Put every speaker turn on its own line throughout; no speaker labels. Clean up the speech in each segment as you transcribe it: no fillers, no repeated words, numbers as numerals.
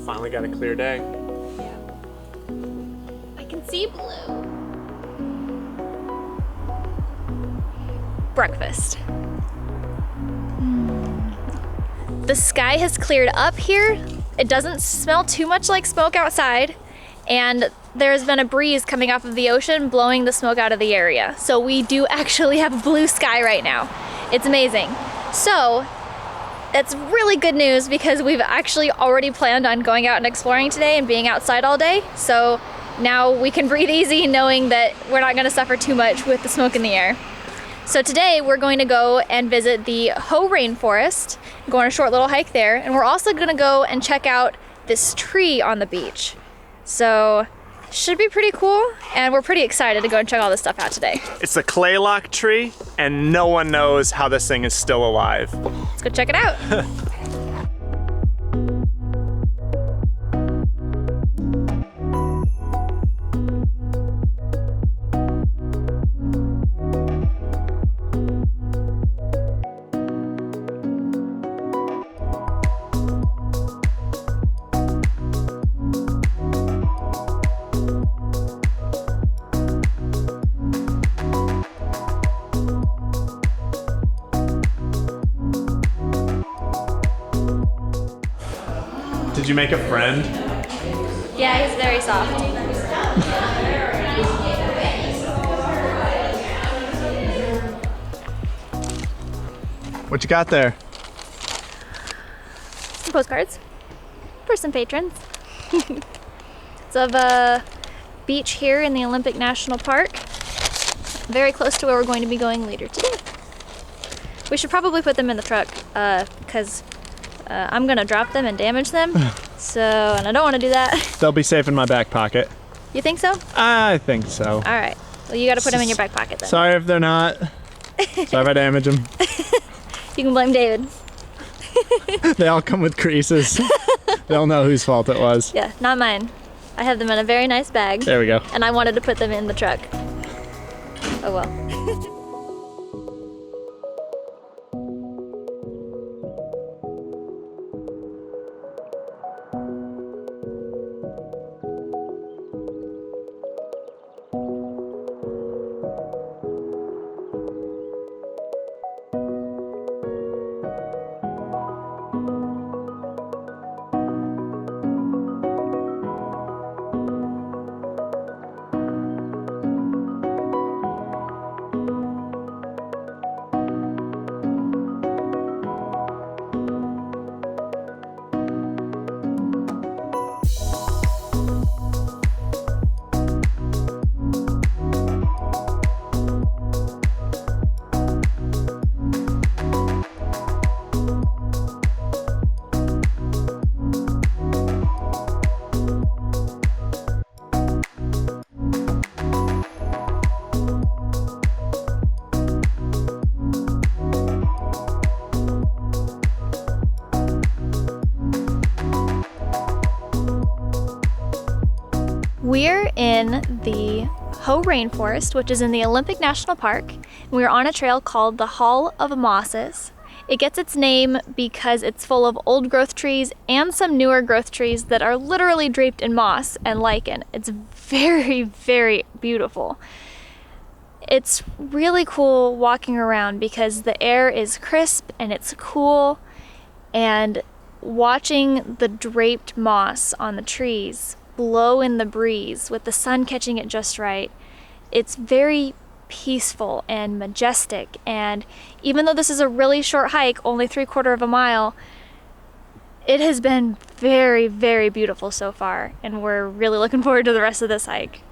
Finally got a clear day.
Yeah. I can see blue. Breakfast. The sky has cleared up here. It doesn't smell too much like smoke outside, and there's been a breeze coming off of the ocean blowing the smoke out of the area. So we do actually have a blue sky right now. It's amazing. So that's really good news because we've actually already planned on going out and exploring today and being outside all day. So now we can breathe easy knowing that we're not gonna suffer too much with the smoke in the air. So today we're going to go and visit the Hoh Rain Forest, go on a short little hike there, and we're also gonna go and check out this tree on the beach. So should be pretty cool, and we're pretty excited to go and check all this stuff out today.
It's the Kalaloch Tree, and no one knows how this thing is still alive.
Let's go check it out.
Did you make a friend?
Yeah, he's very soft.
What you got there?
Some postcards for some patrons. It's of a beach here in the Olympic National Park, very close to where we're going to be going later today. We should probably put them in the truck because I'm gonna drop them and damage them. And I don't want to do that.
They'll be safe in my back pocket.
You think so?
I think so.
All right. Well, you got to put them in your back pocket then.
Sorry if they're not. Sorry if I damage them.
You can blame David.
They all come with creases. They'll know whose fault it was.
Yeah, not mine. I have them in a very nice bag.
There we go.
And I wanted to put them in the truck. Oh well. We're in the Hoh Rain Forest, which is in the Olympic National Park. We're on a trail called the Hall of Mosses. It gets its name because it's full of old growth trees and some newer growth trees that are literally draped in moss and lichen. It's very, very beautiful. It's really cool walking around because the air is crisp and it's cool, and watching the draped moss on the trees blow in the breeze with the sun catching it just right. It's very peaceful and majestic, and even though this is a really short hike, only 3/4 of a mile, it has been very, very beautiful so far, and we're really looking forward to the rest of this hike.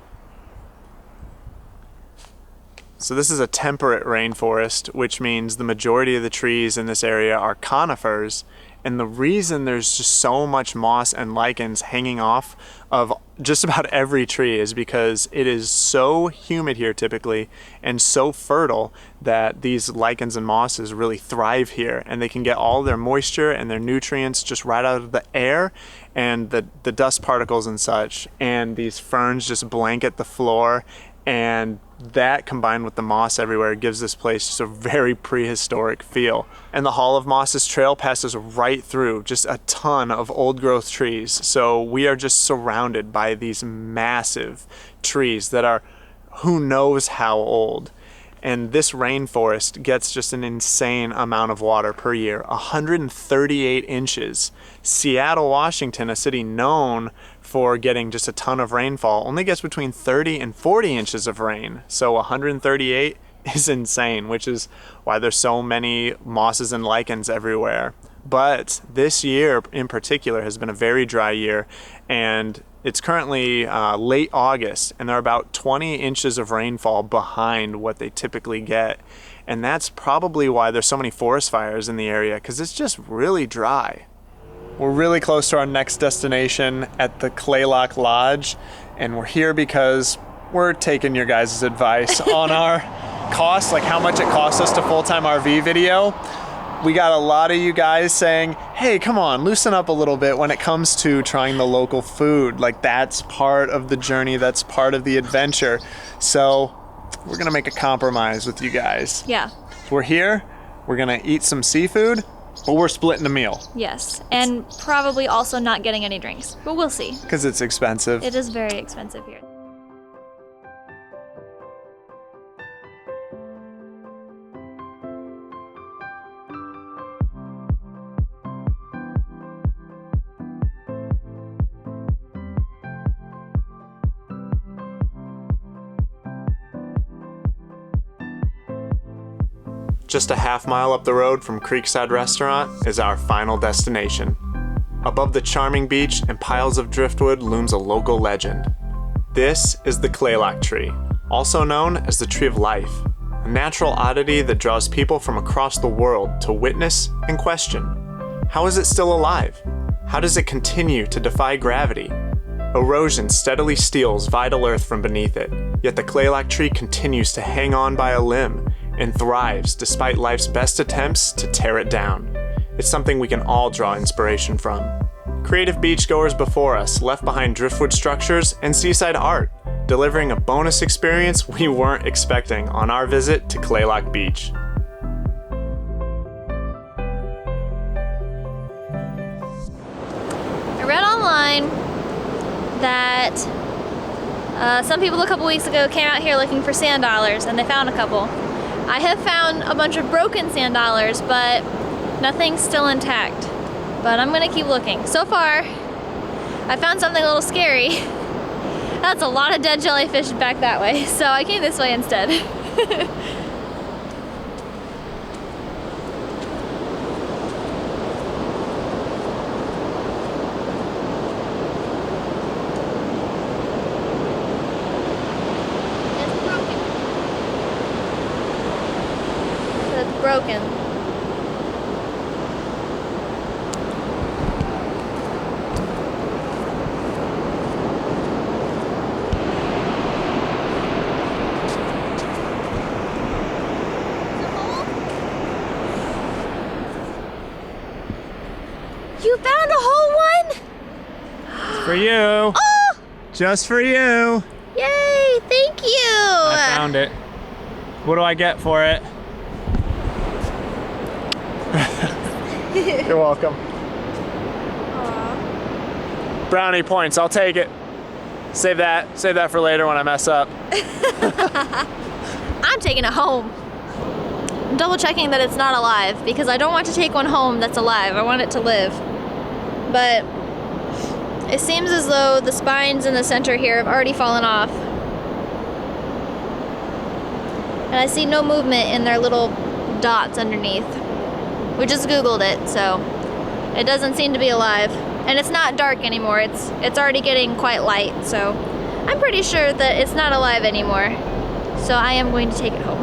So this is a temperate rainforest, which means the majority of the trees in this area are conifers. And the reason there's just so much moss and lichens hanging off of just about every tree is because it is so humid here typically and so fertile that these lichens and mosses really thrive here, and they can get all their moisture and their nutrients just right out of the air and the dust particles and such. And these ferns just blanket the floor, And that combined with the moss everywhere gives this place just a very prehistoric feel. And the Hall of Mosses trail passes right through just a ton of old growth trees. So we are just surrounded by these massive trees that are who knows how old. And this rainforest gets just an insane amount of water per year, 138 inches. Seattle, Washington, a city known for getting just a ton of rainfall, only gets between 30 and 40 inches of rain. So 138 is insane, which is why there's so many mosses and lichens everywhere. But this year in particular has been a very dry year, and it's currently late August, and there are about 20 inches of rainfall behind what they typically get. And that's probably why there's so many forest fires in the area, because it's just really dry. We're really close to our next destination at the Kalaloch Lodge, and we're here because we're taking your guys' advice on our cost, like how much it costs us to full-time RV video. We got a lot of you guys saying, hey, come on, loosen up a little bit when it comes to trying the local food. Like, that's part of the journey, that's part of the adventure. So we're gonna make a compromise with you guys.
Yeah.
We're here, we're gonna eat some seafood, but we're splitting a meal.
Yes, and probably also not getting any drinks, but we'll see.
Because it's expensive.
It is very expensive here.
Just a half mile up the road from Creekside Restaurant is our final destination. Above the charming beach and piles of driftwood looms a local legend. This is the Kalaloch Tree, also known as the Tree of Life, a natural oddity that draws people from across the world to witness and question. How is it still alive? How does it continue to defy gravity? Erosion steadily steals vital earth from beneath it, yet the Kalaloch Tree continues to hang on by a limb and thrives despite life's best attempts to tear it down. It's something we can all draw inspiration from. Creative beachgoers before us left behind driftwood structures and seaside art, delivering a bonus experience we weren't expecting on our visit to Kalaloch Beach.
I read online that some people a couple weeks ago came out here looking for sand dollars, and they found a couple. I have found a bunch of broken sand dollars, but nothing's still intact. But I'm gonna keep looking. So far, I found something a little scary. That's a lot of dead jellyfish back that way, so I came this way instead. Broken. You found a whole one?
For you.
Oh!
Just for you.
Yay, thank you.
I found it. What do I get for it? You're welcome.
Aww.
Brownie points, I'll take it. Save that for later when I mess up.
I'm taking it home. I'm double checking that it's not alive because I don't want to take one home that's alive. I want it to live. But it seems as though the spines in the center here have already fallen off. And I see no movement in their little dots underneath. We just Googled it, so it doesn't seem to be alive. And it's not dark anymore, it's already getting quite light, so I'm pretty sure that it's not alive anymore. So I am going to take it home.